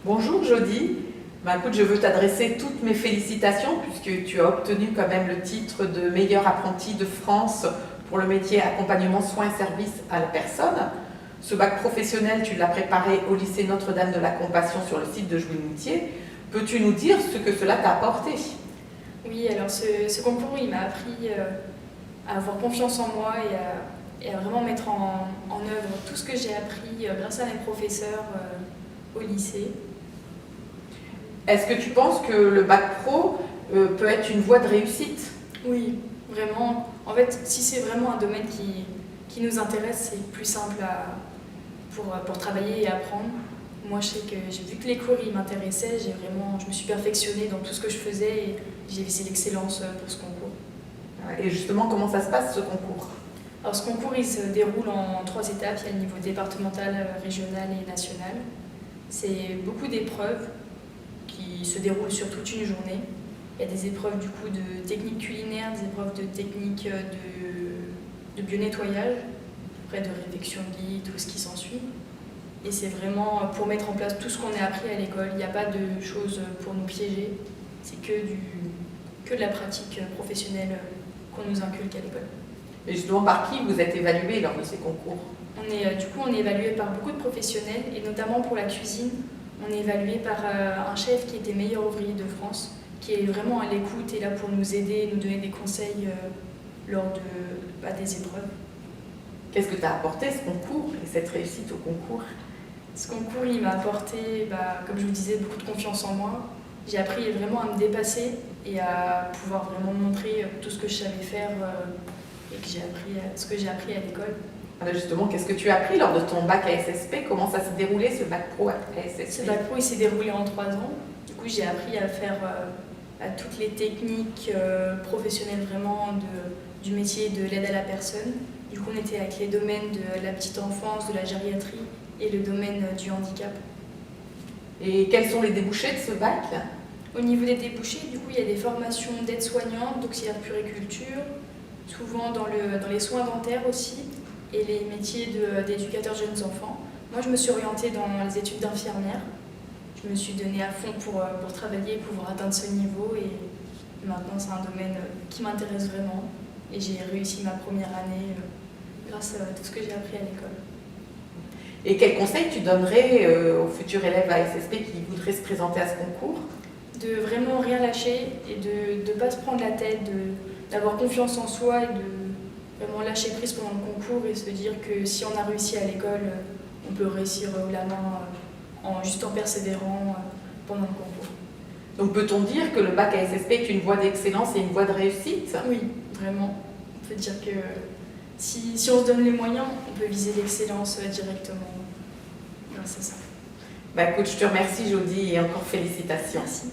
Bonjour Jody. Écoute, je veux t'adresser toutes mes félicitations puisque tu as obtenu quand même le titre de meilleur apprenti de France pour le métier accompagnement soins et services à la personne. Ce bac professionnel, tu l'as préparé au lycée Notre-Dame de la Compassion sur le site de Jouy-Moutier. Peux-tu nous dire ce que cela t'a apporté? Oui, alors ce concours, il m'a appris à avoir confiance en moi et à vraiment mettre en œuvre tout ce que j'ai appris grâce à mes professeurs au lycée. Est-ce que tu penses que le bac pro peut être une voie de réussite? Oui, vraiment. En fait, si c'est vraiment un domaine qui nous intéresse, c'est plus simple pour travailler et apprendre. Moi, je sais que j'ai vu que les cours ils m'intéressaient, je me suis perfectionnée dans tout ce que je faisais et j'ai visé l'excellence pour ce concours. Et justement, comment ça se passe ce concours? Alors, ce concours, il se déroule en 3 étapes. Il y a le niveau départemental, régional et national. C'est beaucoup d'épreuves qui se déroulent sur toute une journée. Il y a des épreuves du coup de technique culinaire, des épreuves de technique de bio-nettoyage, après de réfection de lit, tout ce qui s'ensuit. Et c'est vraiment pour mettre en place tout ce qu'on a appris à l'école. Il n'y a pas de choses pour nous piéger. C'est que de la pratique professionnelle qu'on nous inculque à l'école. Et justement, par qui vous êtes évalué lors de ces concours? On est évalué par beaucoup de professionnels et notamment pour la cuisine, on est évalué par un chef qui était meilleur ouvrier de France, qui est vraiment à l'écoute et là pour nous aider, nous donner des conseils lors des épreuves. Qu'est-ce que t'a apporté ce concours et cette réussite au concours? Ce concours, il m'a apporté, comme je vous disais, beaucoup de confiance en moi. J'ai appris vraiment à me dépasser et à pouvoir vraiment montrer tout ce que je savais faire et que ce que j'ai appris à l'école. Alors justement, qu'est-ce que tu as appris lors de ton bac ASSP? Comment ça s'est déroulé ce bac pro ASSP? Ce bac pro, il s'est déroulé en 3 ans. Du coup, j'ai appris à faire à toutes les techniques professionnelles vraiment du métier de l'aide à la personne. Du coup, on était avec les domaines de la petite enfance, de la gériatrie et le domaine du handicap. Et quels sont les débouchés de ce bac? Au niveau des débouchés, du coup, il y a des formations d'aide-soignante, d'auxiliaire de puériculture, souvent dans les soins dentaires aussi, et les métiers d'éducateur jeunes enfants. Moi, je me suis orientée dans les études d'infirmière. Je me suis donnée à fond pour travailler et pouvoir atteindre ce niveau. Et maintenant, c'est un domaine qui m'intéresse vraiment. Et j'ai réussi ma première année grâce à tout ce que j'ai appris à l'école. Et quels conseils tu donnerais aux futurs élèves ASSP qui voudraient se présenter à ce concours? De vraiment rien lâcher et de ne pas se prendre la tête, d'avoir confiance en soi et de vraiment lâcher prise pendant le concours et se dire que si on a réussi à l'école, on peut réussir haut la main juste en persévérant pendant le concours. Donc peut-on dire que le bac ASSP est une voie d'excellence et une voie de réussite? Oui, vraiment. On peut dire que si on se donne les moyens, on peut viser l'excellence directement grâce à ça. Écoute, je te remercie Jody et encore félicitations. Merci.